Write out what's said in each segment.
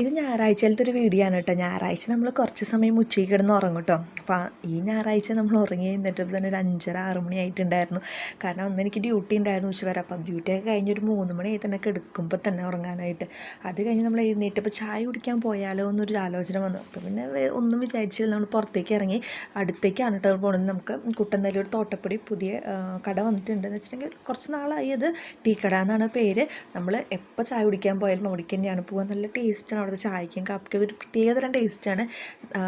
ഇത് ഞായറാഴ്ചയിലത്തെ ഒരു വീഡിയോ ആണ് കേട്ടോ. ഞായറാഴ്ച നമ്മൾ കുറച്ച് സമയം ഉച്ചയ്ക്ക് കിടന്ന് ഉറങ്ങും കേട്ടോ. അപ്പോൾ ഈ ഞായറാഴ്ച നമ്മൾ ഉറങ്ങി എന്നിട്ട് തന്നെ ഒരു 5:30-6 മണി ആയിട്ടുണ്ടായിരുന്നു. കാരണം അന്ന് എനിക്ക് ഡ്യൂട്ടി ഉണ്ടായിരുന്നു ഉച്ചവരെ. അപ്പം ഡ്യൂട്ടിയൊക്കെ കഴിഞ്ഞൊരു 3 മണിയായി തന്നെ കിടക്കുമ്പോൾ തന്നെ ഉറങ്ങാനായിട്ട്. അത് കഴിഞ്ഞ് നമ്മൾ എഴുന്നേറ്റപ്പോൾ ചായ കുടിക്കാൻ പോയാലോ എന്നൊരു ആലോചന വന്നു. അപ്പോൾ പിന്നെ ഒന്നും വിചാരിച്ചില്ല, നമ്മൾ പുറത്തേക്ക് ഇറങ്ങി. അടുത്തേക്കാണ് കേട്ടോ പോകുന്നത്. നമുക്ക് കുട്ടന്തല്ലൂർ തോട്ടപ്പടി പുതിയ കട വന്നിട്ടുണ്ട്. എന്ന് വെച്ചിട്ടുണ്ടെങ്കിൽ കുറച്ച് നാളായി. അത് ടീ കട എന്നാണ് പേര്. നമ്മൾ എപ്പോൾ ചായ കുടിക്കാൻ പോയാലും അവിടേക്ക് തന്നെയാണ് പോകാൻ. നല്ല ടേസ്റ്റാണ് അവിടുത്തെ ചായക്കും കാപ്പിക്കും, ഒരു പ്രത്യേകതരം ടേസ്റ്റാണ്.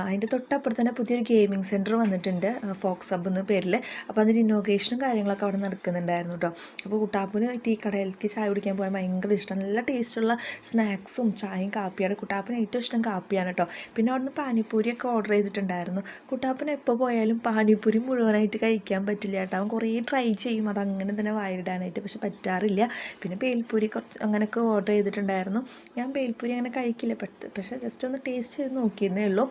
അതിൻ്റെ തൊട്ടപ്പുറത്ത് തന്നെ പുതിയൊരു ഗെയിമിംഗ് സെൻറ്റർ വന്നിട്ടുണ്ട്, ഫോക്സ് ഹബ് എന്ന പേരിൽ. അപ്പോൾ അതിൻ്റെ ഇന്നോഗ്രേഷനും കാര്യങ്ങളൊക്കെ അവിടെ നടക്കുന്നുണ്ടായിരുന്നു കേട്ടോ. അപ്പോൾ കുട്ടാപ്പിന് ടീ കടയിലേക്ക് ചായ കുടിക്കാൻ പോയാൽ ഭയങ്കര ഇഷ്ടമാണ്. നല്ല ടേസ്റ്റുള്ള സ്നാക്സും ചായയും കാപ്പിയാണ്. കുട്ടാപ്പിന് ഏറ്റവും ഇഷ്ടം കാപ്പിയാണ് കേട്ടോ. പിന്നെ അവിടുന്ന് പാനിപ്പൂരിയൊക്കെ ഓർഡർ ചെയ്തിട്ടുണ്ടായിരുന്നു. കുട്ടാപ്പിന് എപ്പോൾ പോയാലും പാനിപ്പൂരി മുഴുവനായിട്ട് കഴിക്കാൻ പറ്റില്ല കേട്ടോ. അവൻ കുറേ ട്രൈ ചെയ്യും അതങ്ങനെ തന്നെ വായിടാനായിട്ട്, പക്ഷെ പറ്റാറില്ല. പിന്നെ പേൽപ്പൂരി കുറച്ച് അങ്ങനെയൊക്കെ ഓർഡർ ചെയ്തിട്ടുണ്ടായിരുന്നു. ഞാൻ പേൽപ്പൂരി അങ്ങനെ കഴിക്കില്ല, പക്ഷേ ജസ്റ്റ് ഒന്ന് ടേസ്റ്റ് ചെയ്ത് നോക്കിയെന്നേ ഉള്ളൂ.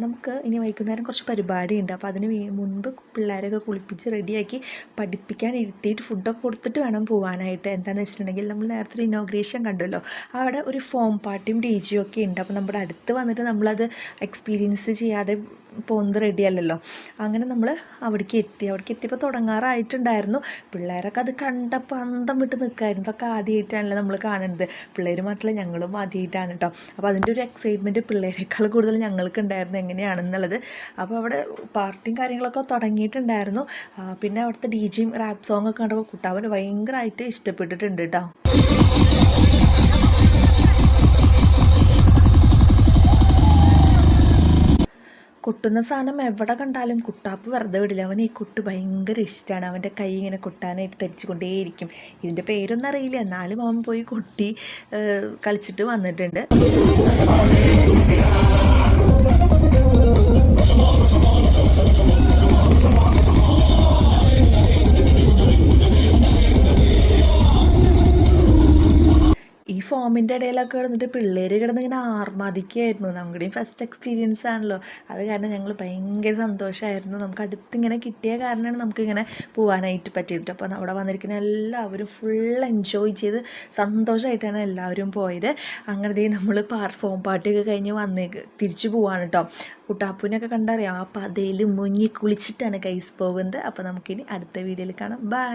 നമുക്ക് ഇനി വൈകുന്നേരം കുറച്ച് പരിപാടിയുണ്ട്. അപ്പോൾ അതിന് മുൻപ് പിള്ളേരൊക്കെ കുളിപ്പിച്ച് റെഡിയാക്കി പഠിപ്പിക്കാൻ ഇരുത്തിയിട്ട് ഫുഡൊക്കെ കൊടുത്തിട്ട് വേണം പോകാനായിട്ട്. എന്താണെന്ന് വെച്ചിട്ടുണ്ടെങ്കിൽ നമ്മൾ നേരത്തെ ഒരു ഇനോഗ്രേഷൻ കണ്ടല്ലോ, അവിടെ ഒരു ഫോം പാർട്ടിയും DJ ഒക്കെ ഉണ്ട്. അപ്പോൾ നമ്മുടെ അടുത്ത് വന്നിട്ട് നമ്മളത് എക്സ്പീരിയൻസ് ചെയ്യാതെ പോകുന്നത് റെഡിയല്ലല്ലോ. അങ്ങനെ നമ്മൾ അവിടേക്ക് എത്തിയപ്പോൾ തുടങ്ങാറായിട്ടുണ്ടായിരുന്നു. പിള്ളേരൊക്കെ അത് കണ്ടപ്പോൾ അന്തം വിട്ട് നിൽക്കായിരുന്നു. ഇതൊക്കെ ആദ്യമായിട്ടാണല്ലോ നമ്മൾ കാണുന്നത്. പിള്ളേർ മാത്രമല്ല, ഞങ്ങളും ആദ്യമായിട്ടാണ് കേട്ടോ. അപ്പോൾ അതിൻ്റെ ഒരു എക്സൈറ്റ്മെൻറ്റ് പിള്ളേരെക്കാൾ കൂടുതൽ ഞങ്ങൾക്ക് ഉണ്ടായിരുന്നു എങ്ങനെയാണെന്നുള്ളത്. അപ്പോൾ അവിടെ പാർട്ടിയും കാര്യങ്ങളൊക്കെ തുടങ്ങിയിട്ടുണ്ടായിരുന്നു. പിന്നെ അവിടുത്തെ DJയും റാപ്പ് സോങ്ങൊക്കെ കണ്ടപ്പോൾ കുട്ടാവന് ഭയങ്കരമായിട്ട് ഇഷ്ടപ്പെട്ടിട്ടുണ്ട് കേട്ടോ. കൊട്ടുന്ന സാധനം എവിടെ കണ്ടാലും കുട്ടാപ്പ് വെറുതെ വിടില്ല. അവന് ഈ കൊട്ട് ഭയങ്കര ഇഷ്ടമാണ്. അവൻ്റെ കൈ ഇങ്ങനെ കൊട്ടാനായിട്ട് ധരിച്ചുകൊണ്ടേയിരിക്കും. ഇതിൻ്റെ പേരൊന്നും അറിയില്ല, എന്നാലും അവൻ പോയി കൊട്ടി കളിച്ചിട്ട് വന്നിട്ടുണ്ട്. ഈ ഫോമിൻ്റെ ഇടയിലൊക്കെ കിടന്നിട്ട് പിള്ളേർ കിടന്നിങ്ങനെ ആർമാദിക്കുകയായിരുന്നു. നമ്മുടെയും ഫസ്റ്റ് എക്സ്പീരിയൻസ് ആണല്ലോ. അത് കാരണം ഞങ്ങൾ ഭയങ്കര സന്തോഷമായിരുന്നു. നമുക്ക് അടുത്തിങ്ങനെ കിട്ടിയ കാരണമാണ് നമുക്കിങ്ങനെ പോകാനായിട്ട് പറ്റിയത്. അപ്പോൾ അവിടെ വന്നിരിക്കുന്ന എല്ലാവരും ഫുൾ എൻജോയ് ചെയ്ത് സന്തോഷമായിട്ടാണ് എല്ലാവരും പോയത്. അങ്ങനെ നമ്മൾ ഫോം പാർട്ടിയൊക്കെ കഴിഞ്ഞ് തിരിച്ചു പോവാണ് കേട്ടോ. കുട്ടാപ്പൂനൊക്കെ കണ്ടറിയാം, ആ പതയിൽ മുങ്ങി കുളിച്ചിട്ടാണ് കൈസ് പോകുന്നത്. അപ്പോൾ നമുക്കിനി അടുത്ത വീഡിയോയിൽ കാണാം. ബൈ.